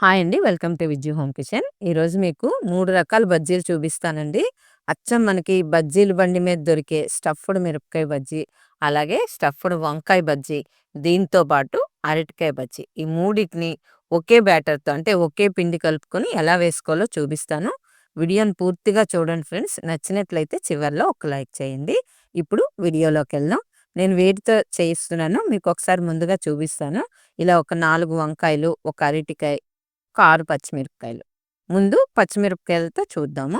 Hi అండి. Welcome to Vijju home kitchen. ఈరోజు మీకు 3 రకాల బజ్జీలు చూపిస్తానండి. అచ్చం మనకి బజ్జీల బండి మీద దొరికే స్టఫ్డ్ మిరపకాయ బజ్జీ, అలాగే స్టఫ్డ్ వంకాయ బజ్జీ, దీంతో పాటు అరటికాయ బజ్జీ. ఈ మూడిటిని ఒకే బ్యాటర్‌తో అంటే ఒకే పిండి కలుపుకొని ఎలా వేసుకోవాలో చూపిస్తాను. వీడియోని పూర్తిగా చూడండి ఫ్రెండ్స్. నచ్చినట్లయితే చివర్లో ఒక లైక్ చేయండి. ఇప్పుడు వీడియోలోకెళ్దాం. నేను వేటితో చేయిస్తున్నానో మీకొకసారి ముందుగా చూపిస్తాను. ఇలా ఒక 4 వంకాయలు, ఒక అరటికాయ, ఒక 6 పచ్చిమిరపకాయలు. ముందు పచ్చిమిరపకాయలతో చూద్దాము.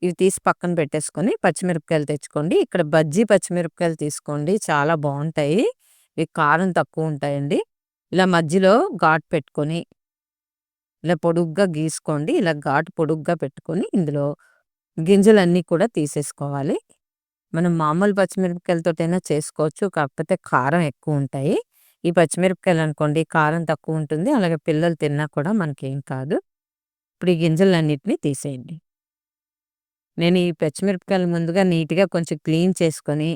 ఇవి తీసి పక్కన పెట్టేసుకొని పచ్చిమిరపకాయలు తెచ్చుకోండి. ఇక్కడ బజ్జీ పచ్చిమిరపకాయలు తీసుకోండి. చాలా బావుంటాయి. ఇవి కారం తక్కువుంటాయండి. ఇలా మధ్యలో ఘాటు పెట్టుకొని, ఇలా పొడుగ్గా గీసుకోండి. ఇలా ఘాటు పొడుగ్గా పెట్టుకొని, ఇందులో గింజలన్నీ కూడా తీసేసుకోవాలి. మనం మామూలు పచ్చిమిరపకాయలతోటైనా చేసుకోవచ్చు. కాకపోతే కారం ఎక్కువుంటాయి. ఈ పచ్చిమిరపకాయలనుకోండి కారం తక్కువుంటుంది. అలాగే పిల్లలు తిన్నా కూడా మనకేం కాదు. ఇప్పుడు ఈ గింజలన్నిటిని తీసేయండి. నేను ఈ పచ్చిమిరపకాయలు ముందుగా నీట్‌గా కొంచెం క్లీన్ చేసుకొని,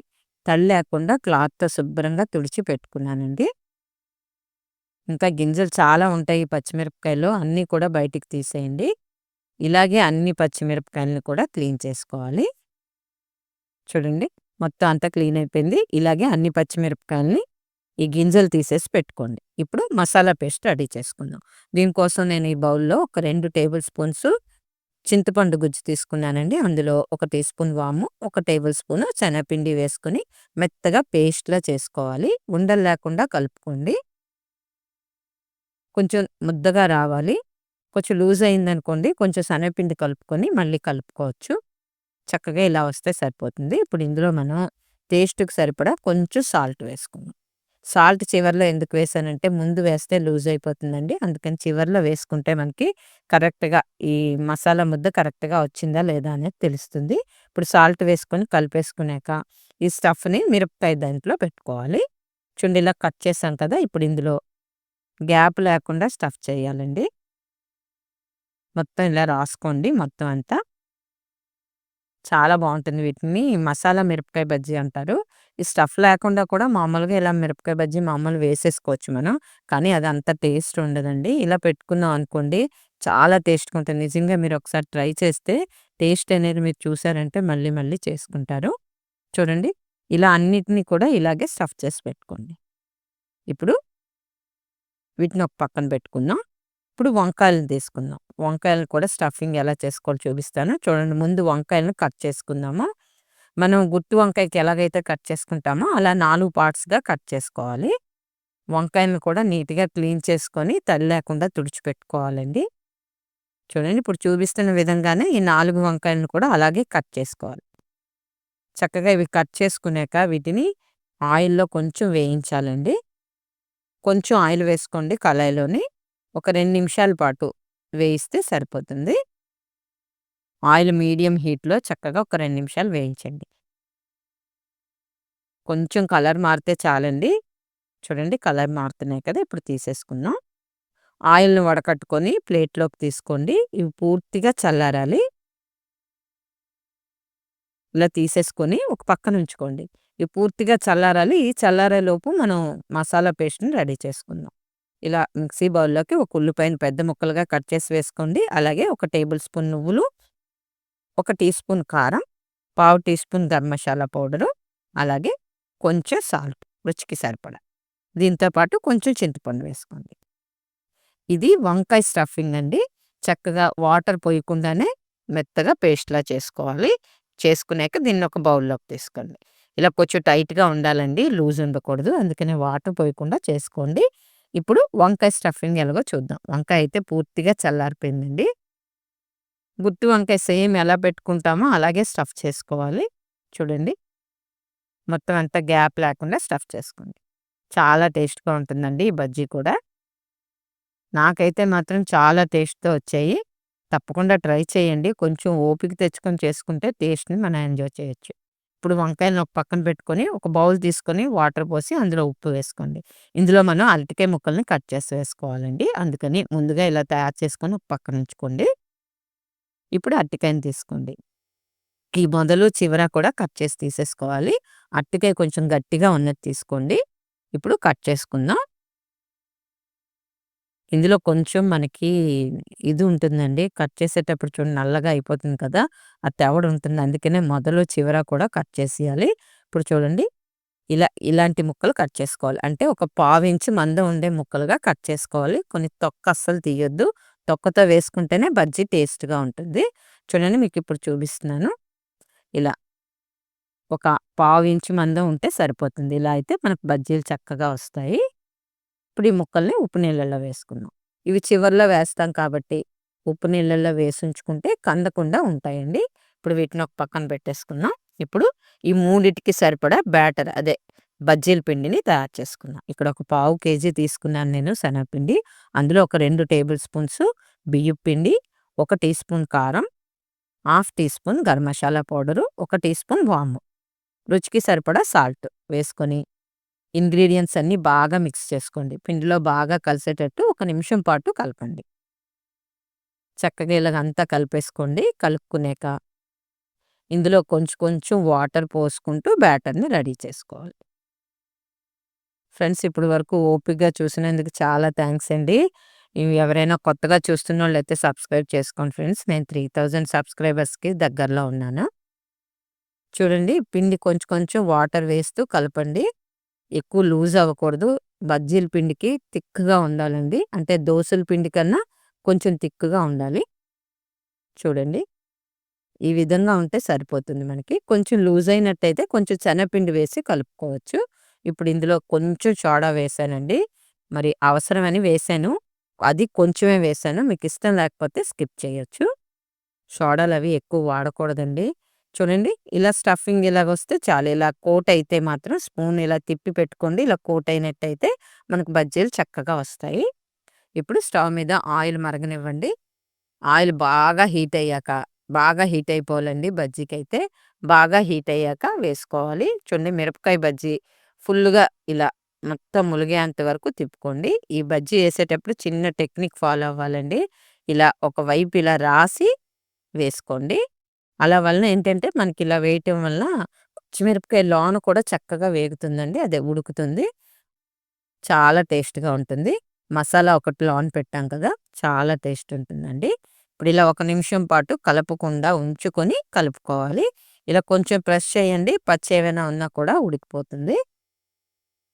తడి లేకుండా క్లాత్‌తో శుభ్రంగా తుడిచి పెట్టుకున్నానండి. ఇంకా గింజలు చాలా ఉంటాయి ఈ పచ్చిమిరపకాయలో. అన్నీ కూడా బయటికి తీసేయండి. ఇలాగే అన్ని పచ్చిమిరపకాయలని కూడా క్లీన్ చేసుకోవాలి. చూడండి. మొత్తం అంతా క్లీన్ అయిపోయింది. ఇలాగే అన్ని పచ్చిమిరపకాయలని ఈ గింజలు తీసేసి పెట్టుకోండి. ఇప్పుడు మసాలా పేస్ట్ రెడీ చేసుకుందాం. దీనికోసం నేను ఈ బౌల్‌లో ఒక 2 టేబుల్ స్పూన్స్ చింతపండు గుజ్జు తీసుకున్నానండి. అందులో ఒక టీ స్పూన్ వాము, ఒక టేబుల్ స్పూన్ శనగపిండి వేసుకొని మెత్తగా పేస్ట్‌లా చేసుకోవాలి. ఉండలు లేకుండా కలుపుకోండి. కొంచెం ముద్దగా రావాలి. కొంచెం లూజ్ అయిందనుకోండి కొంచెం శనగపిండి కలుపుకొని మళ్ళీ కలుపుకోవచ్చు. చక్కగా ఇలా వస్తే సరిపోతుంది. ఇప్పుడు ఇందులో మనం టేస్ట్‌కి సరిపడా కొంచెం సాల్ట్ వేసుకుందాం. సాల్ట్ చివర్లో ఎందుకు వేసానంటే ముందు వేస్తే లూజ్ అయిపోతుందండి. అందుకని చివర్లో వేసుకుంటే మనకి కరెక్ట్‌గా ఈ మసాలా ముద్ద కరెక్ట్‌గా వచ్చిందా లేదా అనేది తెలుస్తుంది. ఇప్పుడు సాల్ట్ వేసుకొని కలిపేసుకున్నాక ఈ స్టఫ్‌ని మిరపకాయ దాంట్లో పెట్టుకోవాలి. చూడండి ఇలా కట్ చేసాం కదా! ఇప్పుడు ఇందులో గ్యాప్ లేకుండా స్టఫ్ చేయాలండి. మొత్తం ఇలా రాసుకోండి మొత్తం అంతా. చాలా బావుంటుంది. వీటిని మసాలా మిరపకాయ బజ్జీ అంటారు. ఈ స్టఫ్ లేకుండా కూడా మామూలుగా ఇలా మిరపకాయ బజ్జీ మామూలు వేసేసుకోవచ్చు మనం. కానీ అది అంత టేస్ట్ ఉండదండి. ఇలా పెట్టుకున్నాం అనుకోండి చాలా టేస్ట్‌గా ఉంటుంది. నిజంగా మీరు ఒకసారి ట్రై చేస్తే టేస్ట్ అనేది మీరు చూసారంటే మళ్ళీ మళ్ళీ చేసుకుంటారు. చూడండి ఇలా అన్నిటిని కూడా ఇలాగే స్టఫ్ చేసి పెట్టుకోండి. ఇప్పుడు వీటిని ఒక పక్కన పెట్టుకుందాం. ఇప్పుడు వంకాయలను తీసుకుందాం. వంకాయలను కూడా స్టఫింగ్ ఎలా చేసుకోవాలో చూపిస్తాను. చూడండి ముందు వంకాయలను కట్ చేసుకుందాము. మనం గుత్తి వంకాయకి ఎలాగైతే కట్ చేసుకుంటామో అలా 4 పార్ట్స్‌గా కట్ చేసుకోవాలి. వంకాయలను కూడా నీట్‌గా క్లీన్ చేసుకొని తడి లేకుండా తుడిచిపెట్టుకోవాలండి. చూడండి ఇప్పుడు చూపిస్తున్న విధంగానే ఈ 4 వంకాయలను కూడా అలాగే కట్ చేసుకోవాలి. చక్కగా ఇవి కట్ చేసుకున్నాక వీటిని ఆయిల్‌లో కొంచెం వేయించాలండి. కొంచెం ఆయిల్ వేసుకోండి కళాయిలోని. ఒక 2 నిమిషాల పాటు వేయిస్తే సరిపోతుంది. ఆయిల్ మీడియం హీట్‌లో చక్కగా ఒక 2 నిమిషాలు వేయించండి. కొంచెం కలర్ మారితే చాలండి. చూడండి కలర్ మారుతున్నాయి కదా! ఇప్పుడు తీసేసుకుందాం. ఆయిల్‌ని వడకట్టుకొని ప్లేట్‌లోకి తీసుకోండి. ఇవి పూర్తిగా చల్లారాలి. ఇలా తీసేసుకొని ఒక పక్కన ఉంచుకోండి. ఇవి పూర్తిగా చల్లారాలి. ఈ చల్లారేలోపు మనం మసాలా పేస్ట్‌ని రెడీ చేసుకుందాం. ఇలా మిక్సీ బౌల్‌లోకి ఒక ఉల్లిపాయని పెద్ద ముక్కలుగా కట్ చేసి వేసుకోండి. అలాగే ఒక టేబుల్ స్పూన్ నువ్వులు, ఒక టీ స్పూన్ కారం, పావు tea spoon garam masala powder, అలాగే కొంచెం సాల్ట్ రుచికి సరిపడా. దీంతో పాటు కొంచెం చింతపండు వేసుకోండి. ఇది వంకాయ స్టఫింగ్ అండి. చక్కగా వాటర్ పోయకుండానే మెత్తగా పేస్ట్‌లా చేసుకోవాలి. చేసుకున్నాక దీన్ని ఒక బౌల్‌లోకి తీసుకోండి. ఇలా కొంచెం టైట్‌గా ఉండాలండి. లూజ్ ఉండకూడదు. అందుకని వాటర్ పోయకుండా చేసుకోండి. ఇప్పుడు వంకాయ స్టఫింగ్ ఎలాగో చూద్దాం. వంకాయ అయితే పూర్తిగా చల్లారిపోయిందండి. గుత్తి వంకాయ సేమ్ ఎలా పెట్టుకుంటామో అలాగే స్టఫ్ చేసుకోవాలి. చూడండి. మొత్తం అంతా గ్యాప్ లేకుండా స్టఫ్ చేసుకోండి. చాలా టేస్ట్‌గా ఉంటుందండి ఈ బజ్జీ కూడా. నాకైతే మాత్రం చాలా టేస్ట్‌తో వచ్చాయి. తప్పకుండా ట్రై చేయండి. కొంచెం ఓపిక తెచ్చుకొని చేసుకుంటే టేస్ట్‌ని మనం ఎంజాయ్ చేయొచ్చు. ఇప్పుడు వంకాయలను ఒక పక్కన పెట్టుకొని, ఒక బౌల్ తీసుకొని వాటర్ పోసి అందులో ఉప్పు వేసుకోండి. ఇందులో మనం అరటికాయ ముక్కల్ని కట్ చేసి వేసుకోవాలండి. అందుకని ముందుగా ఇలా తయారు చేసుకొని ఒక పక్కన ఉంచుకోండి. ఇప్పుడు అరటికాయని తీసుకోండి. ఈ మొదలు, చివర కూడా కట్ చేసి తీసేసుకోవాలి. అరటికాయ కొంచెం గట్టిగా ఉన్నది తీసుకోండి. ఇప్పుడు కట్ చేసుకుందాం. ఇందులో కొంచెం మనకి ఇది ఉంటుందండి. కట్ చేసేటప్పుడు చూడండి నల్లగా అయిపోతుంది కదా! ఆ తెవడ ఉంటుంది. అందుకనే మొదలు, చివర కూడా కట్ చేసేయాలి. ఇప్పుడు చూడండి ఇలాంటి ముక్కలు కట్ చేసుకోవాలి. అంటే ఒక పావించి మందం ఉండే ముక్కలుగా కట్ చేసుకోవాలి. కొన్ని తొక్క అస్సలు తీయొద్దు. తొక్కతో వేసుకుంటేనే బజ్జీ టేస్ట్‌గా ఉంటుంది. చూడండి మీకిప్పుడు చూపిస్తున్నాను. ఇలా ఒక పావించి మందం ఉంటే సరిపోతుంది. ఇలా అయితే మనకు బజ్జీలు చక్కగా వస్తాయి. ఇప్పుడు ఈ ముక్కల్ని ఉప్పు నీళ్ళల్లో వేసుకుందాం. ఇవి చివర్లో వేస్తాం కాబట్టి ఉప్పు నీళ్ళల్లో వేసుంచుకుంటే కందకుండా ఉంటాయండి. ఇప్పుడు వీటిని ఒక పక్కన పెట్టేసుకుందాం. ఇప్పుడు ఈ మూడిటికి సరిపడా బ్యాటర్ అదే బజ్జీల పిండిని తయారు చేసుకుందాం. ఇక్కడ ఒక పావు కేజీ తీసుకున్నాను నేను శనగపిండి. అందులో ఒక 2 టేబుల్ స్పూన్స్ బియ్యపు పిండి, 1 టీ స్పూన్ కారం, half tea spoon garam masala powder, 1 tea spoon వాము, రుచికి సరిపడా సాల్ట్ వేసుకొని ఇంగ్రీడియెంట్స్ అన్నీ బాగా మిక్స్ చేసుకోండి. పిండిలో బాగా కలిసేటట్టు ఒక నిమిషం పాటు కలపండి. చక్కగా ఇలాగంతా కలిపేసుకోండి. కలుపుకునేక ఇందులో కొంచెం కొంచెం వాటర్ పోసుకుంటూ బ్యాటర్‌ని రెడీ చేసుకోవాలి. ఫ్రెండ్స్ ఇప్పటి వరకు ఓపికగా చూసినందుకు చాలా థాంక్స్ అండి. ఇవి ఎవరైనా కొత్తగా చూస్తున్నోళ్ళైతే సబ్స్క్రైబ్ చేసుకోండి ఫ్రెండ్స్. నేను 3000 సబ్స్క్రైబర్స్‌కి దగ్గరలో ఉన్నాను. చూడండి పిండి కొంచెం కొంచెం వాటర్ వేస్తూ కలపండి. ఎక్కువ లూజ్ అవ్వకూడదు. బజ్జీల పిండికి థిక్‌గా ఉండాలండి. అంటే దోసల పిండి కన్నా కొంచెం థిక్‌గా ఉండాలి. చూడండి. ఈ విధంగా ఉంటే సరిపోతుంది మనకి. కొంచెం లూజ్ అయినట్టయితే కొంచెం శనగపిండి వేసి కలుపుకోవచ్చు. ఇప్పుడు ఇందులో కొంచెం సోడా వేశానండి. మరి అవసరమని వేశాను. అది కొంచెమే వేశాను. మీకిష్టం లేకపోతే స్కిప్ చేయొచ్చు. సోడాలవి ఎక్కువ వాడకూడదండి. చూడండి ఇలా స్టఫింగ్ ఇలాగొస్తే చాలు. ఇలా కోట్ అయితే మాత్రం స్పూన్ ఇలా తిప్పి పెట్టుకోండి. ఇలా కోట్ అయినట్టయితే మనకు బజ్జీలు చక్కగా వస్తాయి. ఇప్పుడు స్టవ్ మీద ఆయిల్ మరగనివ్వండి. ఆయిల్ బాగా హీట్ అయిపోవాలండి బజ్జీకైతే. బాగా హీట్ అయ్యాక వేసుకోవాలి. చూడండి మిరపకాయ బజ్జీ ఫుల్లుగా ఇలా మొత్తం ములిగేంత వరకు తిప్పుకోండి. ఈ బజ్జీ ఏసేటప్పుడు చిన్న టెక్నిక్ ఫాలో అవ్వాలండి. ఇలా ఒక వైపు ఇలా రాసి వేసుకోండి. అలా వలన ఏంటంటే మనకిలా వేయటం వల్ల పచ్చిమిరపకాయ లోన కూడా చక్కగా వేగుతుందండి. అదే ఉడుకుతుంది. చాలా టేస్ట్‌గా ఉంటుంది. మసాలా ఒకటి లోన పెట్టాం కదా! చాలా టేస్ట్ ఉంటుందండి. ఇప్పుడు ఇలా ఒక నిమిషం పాటు కలపకుండా ఉంచుకొని కలుపుకోవాలి. ఇలా కొంచెం ప్రెస్ చేయండి. పచ్చేమైనా ఉన్నా కూడా ఉడికిపోతుంది.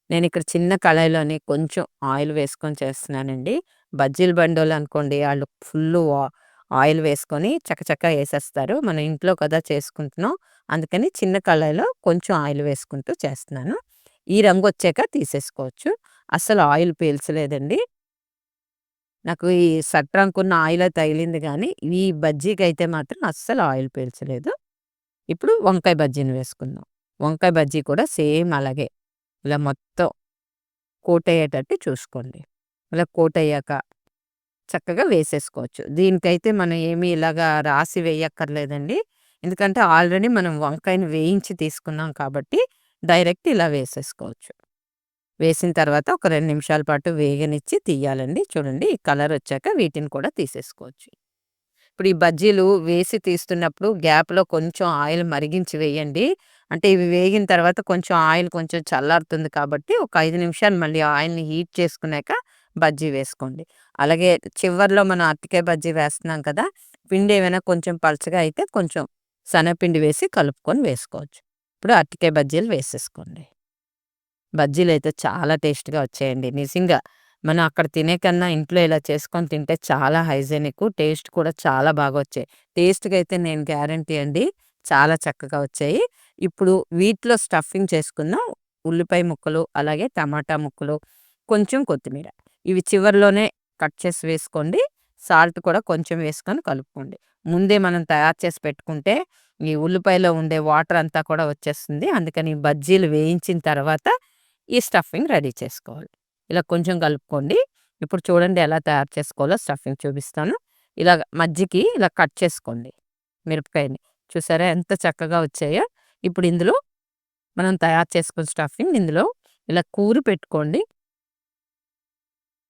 నేనిక్కడ చిన్న కళాయిలోని కొంచెం ఆయిల్ వేసుకొని చేస్తున్నానండి. బజ్జీల బండోళ్ళనుకోండి ఆళ్ళు ఫుల్లు ఆయిల్ వేసుకొని చకచకా ఏసేస్తారు. మనం ఇంట్లో కదా చేసుకుంటున్నాం. అందుకని చిన్న కళాయిలో కొంచెం ఆయిల్ వేసుకుంటూ చేస్తున్నాను. ఈ రంగొచ్చాక తీసేసుకోవచ్చు. అస్సలు ఆయిల్ పీల్చలేదండి. నాకు ఈ సట్రాంకున్న ఆయిలే తగిలింది గానీ, ఈ బజ్జీకైతే మాత్రం అస్సలు ఆయిల్ పీల్చలేదు. ఇప్పుడు వంకాయ బజ్జీని వేసుకుందాం. వంకాయ బజ్జీ కూడా సేమ్ అలాగే. ఇలా మొత్తం కోటయ్యేటట్టు చూసుకోండి. ఇలా కోటయ్యాక చక్కగా వేసేసుకోవచ్చు. దీనికైతే మనం ఏమి ఇలాగా రాసి వేయక్కర్లేదండి. ఎందుకంటే ఆల్రెడీ మనం వంకాయని వేయించి తీసుకున్నాం కాబట్టి డైరెక్ట్ ఇలా వేసేసుకోవచ్చు. వేసిన తర్వాత ఒక 2 నిమిషాల పాటు వేగనిచ్చి తీయాలండి. చూడండి ఈ కలరొచ్చాక వీటిని కూడా తీసేసుకోవచ్చు. ఇప్పుడు ఈ బజ్జీలు వేసి తీస్తున్నప్పుడు గ్యాప్‌లో కొంచెం ఆయిల్ మరిగించి వేయండి. అంటే ఇవి వేగిన తర్వాత కొంచెం ఆయిల్ కొంచెం చల్లారుతుంది కాబట్టి ఒక 5 నిమిషాలు మళ్ళీ ఆయిల్‌ని హీట్ చేసుకున్నాక బజ్జీ వేసుకోండి. అలాగే చివర్లో మనం అరటికాయ బజ్జీ వేస్తున్నాం కదా! పిండి ఏమైనా కొంచెం పలచగా అయితే కొంచెం శనగపిండి వేసి కలుపుకొని వేసుకోవచ్చు. ఇప్పుడు అరటికాయ బజ్జీలు వేసేసుకోండి. బజ్జీలైతే చాలా టేస్ట్‌గా వచ్చాయండి. నిజంగా మనం అక్కడ తినే కన్నా ఇంట్లో ఇలా చేసుకొని తింటే చాలా హైజీనిక్కు. టేస్ట్ కూడా చాలా బాగొచ్చాయి. టేస్ట్‌కైతే నేను గ్యారంటీ అండి. చాలా చక్కగా వచ్చాయి. ఇప్పుడు వీటిలో స్టఫింగ్ చేసుకుందాం. ఉల్లిపాయ ముక్కలు, అలాగే టమాటా ముక్కలు, కొంచెం కొత్తిమీర. ఇవి చివర్లోనే కట్ చేసి వేసుకోండి. సాల్ట్ కూడా కొంచెం వేసుకొని కలుపుకోండి. ముందే మనం తయారు చేసి పెట్టుకుంటే ఈ ఉల్లిపాయలో ఉండే వాటర్ అంతా కూడా వచ్చేస్తుంది. అందుకని బజ్జీలు వేయించిన తర్వాత ఈ స్టఫింగ్ రెడీ చేసుకోవాలి. ఇలా కొంచెం కలుపుకోండి. ఇప్పుడు చూడండి ఎలా తయారు చేసుకోవాలో స్టఫింగ్ చూపిస్తాను. ఇలాగ మధ్యకి ఇలా కట్ చేసుకోండి మిరపకాయని. చూసారా ఎంత చక్కగా వచ్చాయో? ఇప్పుడు ఇందులో మనం తయారు చేసుకున్న స్టఫింగ్ ఇందులో ఇలా కూరి పెట్టుకోండి.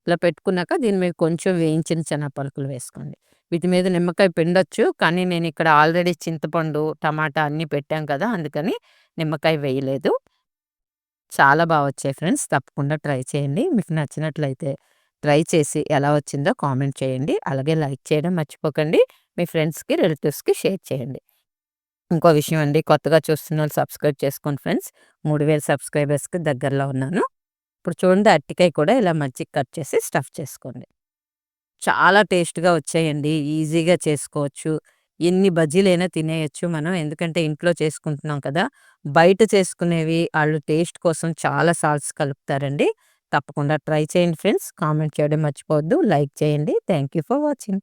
ఇలా పెట్టుకున్నాక దీని మీద కొంచెం వేయించిన శనగపలుకులు వేసుకోండి. వీటి మీద నిమ్మకాయ పిండొచ్చు. కానీ నేనిక్కడ ఆల్రెడీ చింతపండు, టమాటా అన్నీ పెట్టాం కదా! అందుకని నిమ్మకాయ వేయలేదు. చాలా వచ్చాయి ఫ్రెండ్స్. తప్పకుండా ట్రై చేయండి. మీకు నచ్చినట్లయితే ట్రై చేసి ఎలా వచ్చిందో కామెంట్ చేయండి. అలాగే లైక్ చేయడం మర్చిపోకండి. మీ ఫ్రెండ్స్‌కి, రిలేటివ్స్‌కి షేర్ చేయండి. ఇంకో విషయం అండి, కొత్తగా చూస్తున్నోళ్ళు సబ్స్క్రైబ్ చేసుకోండి ఫ్రెండ్స్. 3000 సబ్స్క్రైబర్స్‌కి దగ్గరలో ఉన్నాను. ఇప్పుడు చూడండి, అరటికాయ కూడా ఇలా మధ్యకి కట్ చేసి స్టఫ్ చేసుకోండి. చాలా టేస్ట్‌గా వచ్చాయండి. ఈజీగా చేసుకోవచ్చు. ఎన్ని బజ్జీలైనా తినేయొచ్చు మనం. ఎందుకంటే ఇంట్లో చేసుకుంటున్నాం కదా! బయట చేసుకునేవి ఆళ్ళు టేస్ట్ కోసం చాలా సాల్ట్స్ కలుపుతారండి. తప్పకుండా ట్రై చేయండి ఫ్రెండ్స్. కామెంట్ చేయడం మర్చిపోవద్దు. లైక్ చేయండి. Thank you for watching.